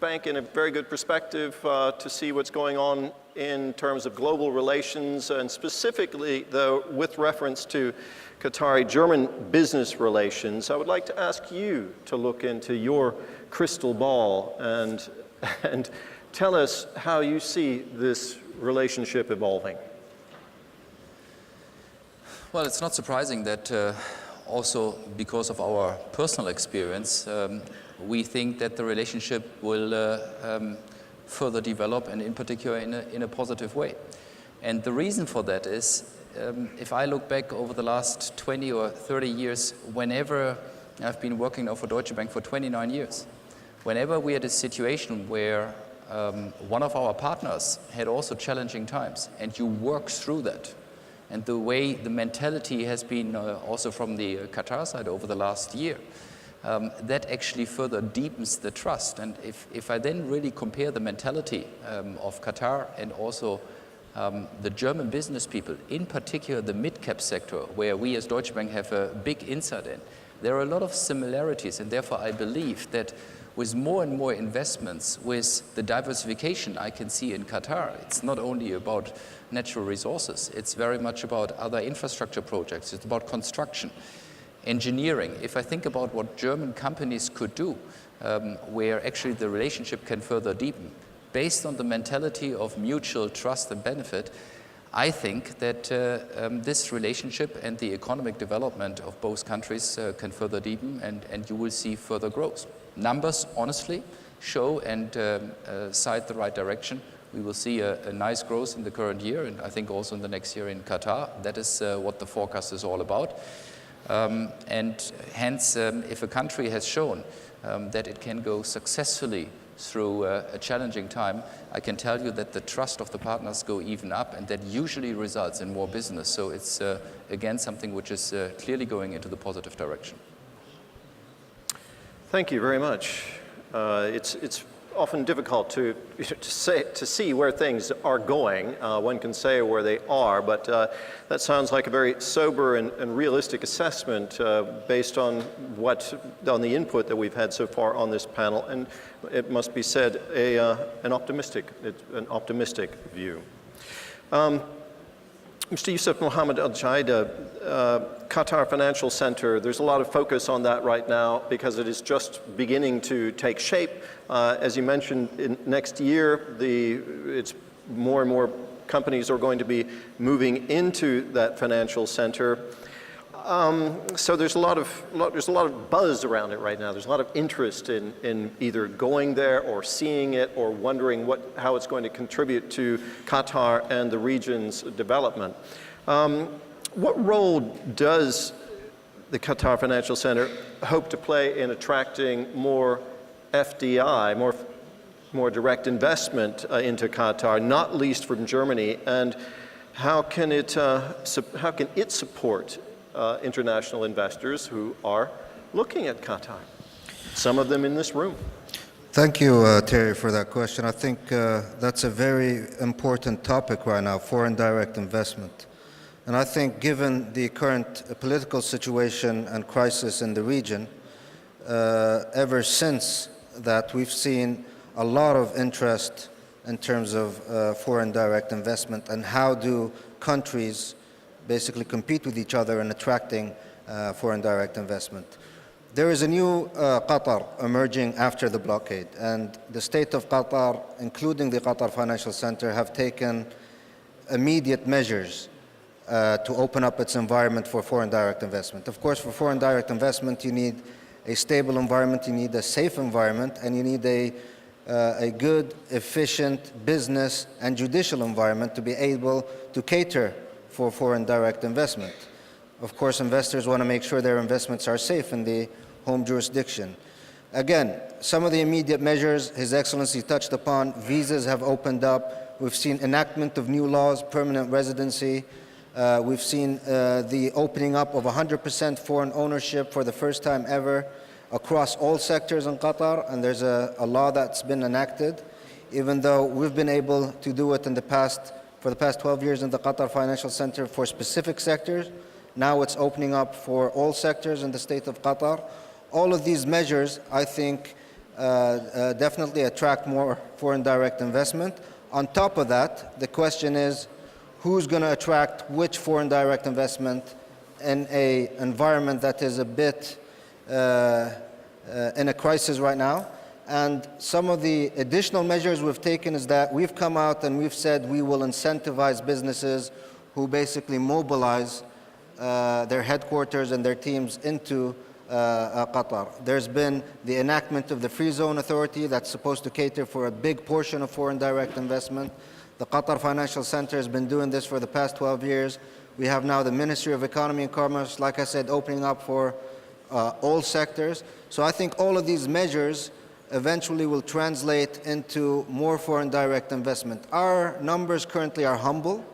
bank in a very good perspective to see what's going on in terms of global relations, and specifically, though, with reference to Qatari-German business relations. I would like to ask you to look into your crystal ball and tell us how you see this relationship evolving. Well, it's not surprising that also because of our personal experience, we think that the relationship will further develop, and in particular in a positive way. And the reason for that is, if I look back over the last 20 or 30 years, whenever I've been working now for Deutsche Bank for 29 years, whenever we had a situation where one of our partners had also challenging times, and you work through that, and the way the mentality has been also from the Qatar side over the last year, that actually further deepens the trust. And if I then really compare the mentality of Qatar and also the German business people, in particular the mid-cap sector, where we as Deutsche Bank have a big insight in, there are a lot of similarities, and therefore I believe that with more and more investments, with the diversification I can see in Qatar, it's not only about natural resources, it's very much about other infrastructure projects, it's about construction, engineering. If I think about what German companies could do, where actually the relationship can further deepen, based on the mentality of mutual trust and benefit, I think that this relationship and the economic development of both countries can further deepen, and you will see further growth. Numbers, honestly, show and cite the right direction. We will see a nice growth in the current year, and I think also in the next year in Qatar. That is what the forecast is all about. And hence, if a country has shown that it can go successfully through a challenging time, I can tell you that the trust of the partners go even up, and that usually results in more business. So it's, again, something which is clearly going into the positive direction. Thank you very much. It's often difficult to see where things are going. One can say where they are, but that sounds like a very sober and realistic assessment based on the input that we've had so far on this panel, and it must be said an optimistic view. Mr. Yusuf Mohammed Al-Jaida, Qatar Financial Center, there's a lot of focus on that right now because it is just beginning to take shape. As you mentioned, next year, it's more and more companies are going to be moving into that financial center. So there's a lot of buzz around it right now. There's a lot of interest in either going there or seeing it or wondering how it's going to contribute to Qatar and the region's development. What role does the Qatar Financial Center hope to play in attracting more FDI, more direct investment into Qatar, not least from Germany, and how can it support international investors who are looking at Qatar, some of them in this room? Thank you, Terry, for that question. I think that's a very important topic right now, foreign direct investment. And I think given the current political situation and crisis in the region, ever since that we've seen a lot of interest in terms of foreign direct investment and how do countries basically compete with each other in attracting foreign direct investment. There is a new Qatar emerging after the blockade, and the state of Qatar, including the Qatar Financial Center, have taken immediate measures to open up its environment for foreign direct investment. Of course, for foreign direct investment, you need a stable environment, you need a safe environment, and you need a good, efficient business and judicial environment to be able to cater for foreign direct investment. Of course, investors want to make sure their investments are safe in the home jurisdiction. Again, some of the immediate measures His Excellency touched upon, visas have opened up. We've seen enactment of new laws, permanent residency. We've seen the opening up of 100% foreign ownership for the first time ever across all sectors in Qatar, and there's a law that's been enacted, even though we've been able to do it for the past 12 years in the Qatar Financial Center for specific sectors. Now it's opening up for all sectors in the state of Qatar. all of these measures, I think, definitely attract more foreign direct investment. On top of that, the question is, who's going to attract which foreign direct investment in an environment that is a bit in a crisis right now? And some of the additional measures we've taken is that we've come out and we've said we will incentivize businesses who basically mobilize their headquarters and their teams into Qatar. There's been the enactment of the Free Zone Authority that's supposed to cater for a big portion of foreign direct investment. The Qatar Financial Center has been doing this for the past 12 years. We have now the Ministry of Economy and Commerce, like I said, opening up for all sectors. So I think all of these measures eventually will translate into more foreign direct investment. Our numbers currently are humble.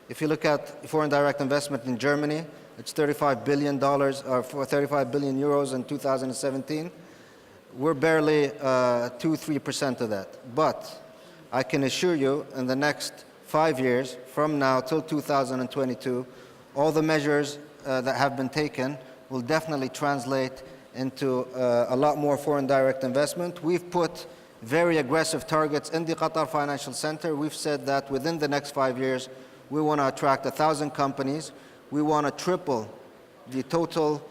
If you look at foreign direct investment in Germany, it's $35 billion, or 35 billion euros in 2017. We're barely 2-3% of that. But I can assure you, in the next 5 years, from now till 2022, all the measures that have been taken will definitely translate into a lot more foreign direct investment. We've put very aggressive targets in the Qatar Financial Center. We've said that within the next 5 years, we want to attract 1,000 companies. We want to triple the total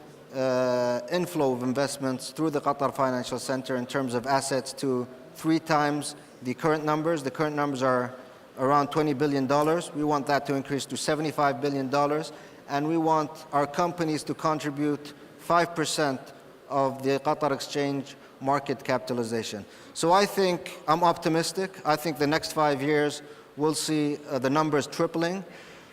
inflow of investments through the Qatar Financial Center in terms of assets to 3 times the current numbers. The current numbers are around $20 billion. We want that to increase to $75 billion. And we want our companies to contribute 5% of the Qatar exchange market capitalization. So I think I'm optimistic. I think the next 5 years we'll see the numbers tripling.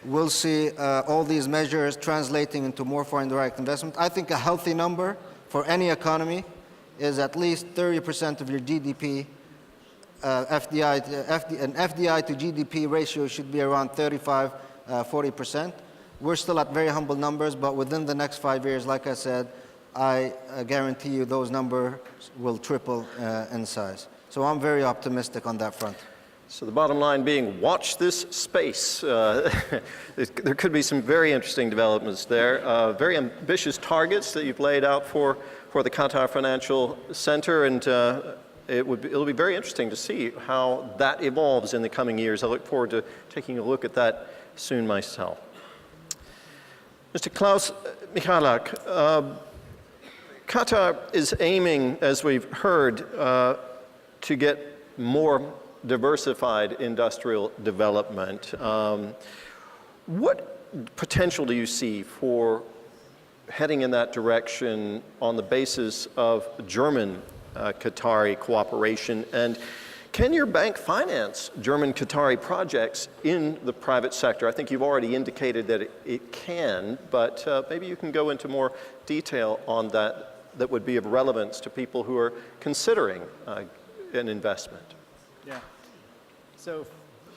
We'll see all these measures translating into more foreign direct investment. I think a healthy number for any economy is at least 30% of your GDP. An FDI to GDP ratio should be around 35-40%. We're still at very humble numbers, but within the next 5 years, like I said, I guarantee you those numbers will triple in size. So I'm very optimistic on that front. So the bottom line being, watch this space. There could be some very interesting developments there. Very ambitious targets that you've laid out for the Qatar Financial Center, and it'll be very interesting to see how that evolves in the coming years. I look forward to taking a look at that soon myself. Mr. Klaus Michalak, Qatar is aiming, as we've heard, to get more diversified industrial development. What potential do you see for heading in that direction on the basis of German-Qatari cooperation? And can your bank finance German-Qatari projects in the private sector? I think you've already indicated that it can, but maybe you can go into more detail on that would be of relevance to people who are considering an investment. Yeah. So,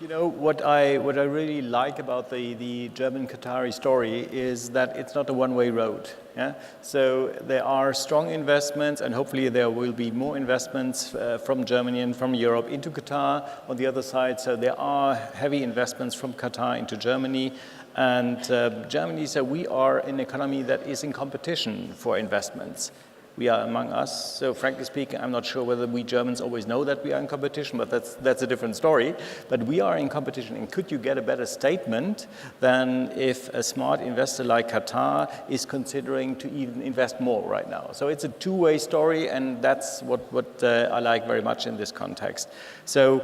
you know, what I really like about the German-Qatari story is that it's not a one-way road. Yeah? So there are strong investments, and hopefully there will be more investments from Germany and from Europe into Qatar on the other side. So there are heavy investments from Qatar into Germany. And Germany, so we are an economy that is in competition for investments. We are among us. So frankly speaking, I'm not sure whether we Germans always know that we are in competition, but that's a different story. But we are in competition, and could you get a better statement than if a smart investor like Qatar is considering to even invest more right now? So it's a two-way story, and that's what I like very much in this context. So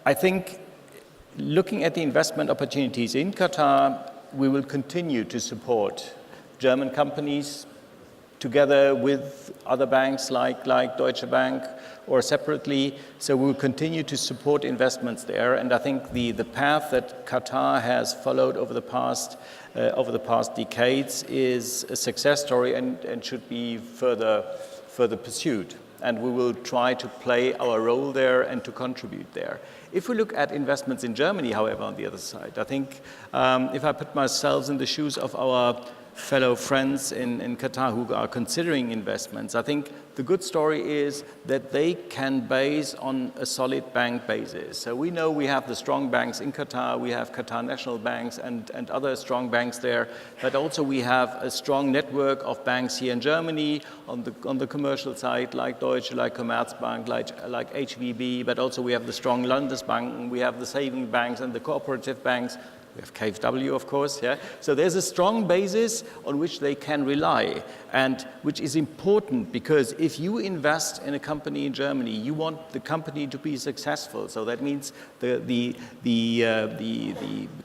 I think looking at the investment opportunities in Qatar, we will continue to support German companies together with other banks like Deutsche Bank or separately. So we will continue to support investments there. And I think the path that Qatar has followed over the past decades is a success story and should be further pursued. And we will try to play our role there and to contribute there. If we look at investments in Germany, however, on the other side, I think if I put myself in the shoes of our fellow friends in Qatar who are considering investments, I think the good story is that they can base on a solid bank basis. So we know we have the strong banks in Qatar, we have Qatar National Banks and other strong banks there, but also we have a strong network of banks here in Germany on the commercial side, like Deutsche, like Commerzbank, like HVB, but also we have the strong Landesbanken, we have the saving banks and the cooperative banks. We have KfW, of course, yeah. So there's a strong basis on which they can rely, and which is important because if you invest in a company in Germany, you want the company to be successful. So that means the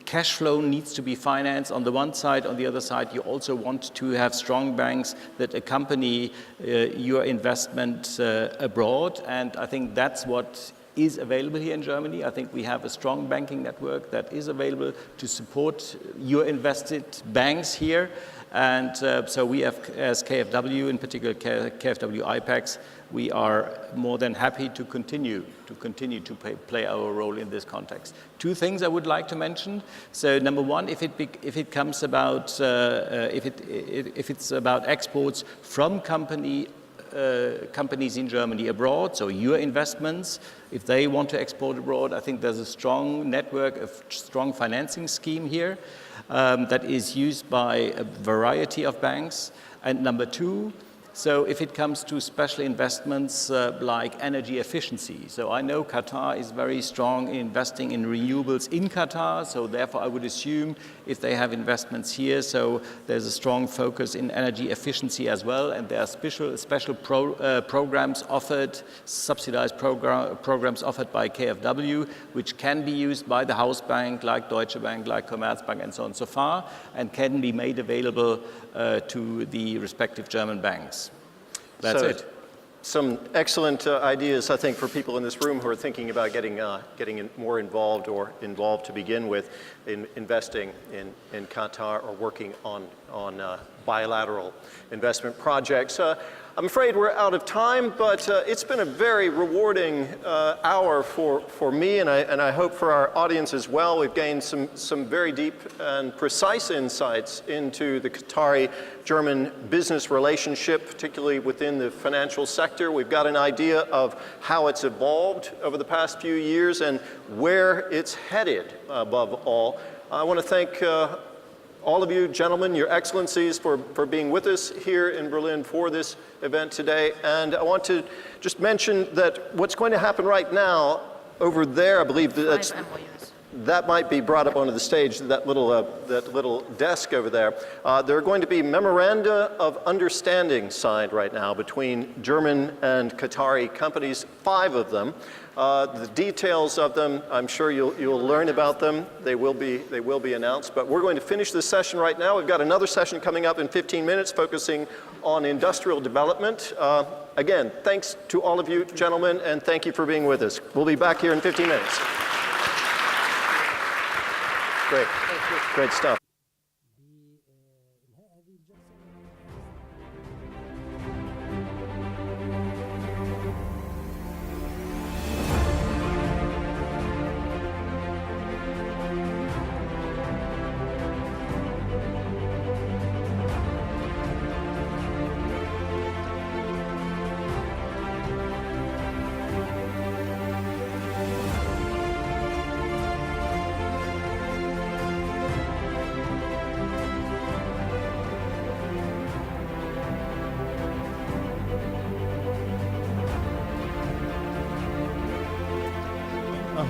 cash flow needs to be financed on the one side. On the other side, you also want to have strong banks that accompany your investment abroad, and I think that's what is available here in Germany. I think we have a strong banking network that is available to support your invested banks here. And so we have, as KfW, in particular KfW IPEX, we are more than happy to continue to play our role in this context. Two things I would like to mention. So number one, if it's about exports from companies in Germany abroad, so your investments, if they want to export abroad, I think there's a strong network, a strong financing scheme here that is used by a variety of banks. And number two, so if it comes to special investments like energy efficiency, so I know Qatar is very strong in investing in renewables in Qatar, so therefore I would assume if they have investments here, so there's a strong focus in energy efficiency as well, and there are special programs offered, subsidized programs offered by KfW, which can be used by the house bank, like Deutsche Bank, like Commerzbank, and so on so far, and can be made available to the respective German banks. That's it. Some excellent ideas, I think, for people in this room who are thinking about getting more involved or involved to begin with in investing in Qatar or working on bilateral investment projects. I'm afraid we're out of time, but it's been a very rewarding hour for me, and I hope for our audience as well. We've gained some very deep and precise insights into the Qatari-German business relationship, particularly within the financial sector. We've got an idea of how it's evolved over the past few years and where it's headed above all. I want to thank all of you gentlemen, your excellencies, for being with us here in Berlin for this event today. And I want to just mention that what's going to happen right now over there, I believe that might be brought up onto the stage, that little desk over there. There are going to be memoranda of understanding signed right now between German and Qatari companies, 5 of them. The details of them, I'm sure you'll learn about them. They will be announced. But we're going to finish this session right now. We've got another session coming up in 15 minutes focusing on industrial development. Again, thanks to all of you gentlemen, and thank you for being with us. We'll be back here in 15 minutes. Great stuff.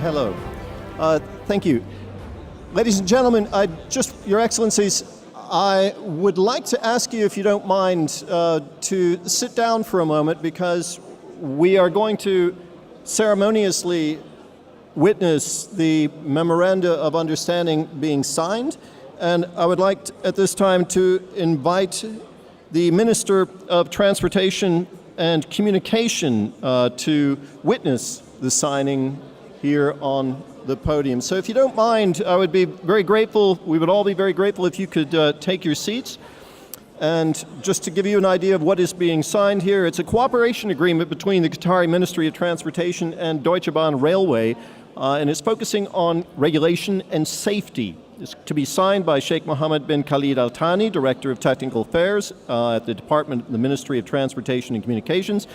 Hello. Thank you. Ladies and gentlemen, Your Excellencies, I would like to ask you, if you don't mind, to sit down for a moment, because we are going to ceremoniously witness the memoranda of understanding being signed. And I would like at this time to invite the Minister of Transportation and Communication to witness the signing here on the podium. So if you don't mind, I would be very grateful, we would all be very grateful if you could take your seats. And just to give you an idea of what is being signed here, it's a cooperation agreement between the Qatari Ministry of Transportation and Deutsche Bahn Railway, and it's focusing on regulation and safety It's to be signed by Sheikh Mohammed bin Khalid Al Thani, Director of Technical Affairs at the the Ministry of Transportation and Communications.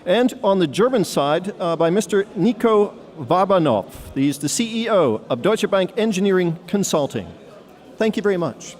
And on the German side, by Mr. Nico Warbanov. He's the CEO of Deutsche Bank Engineering Consulting. Thank you very much.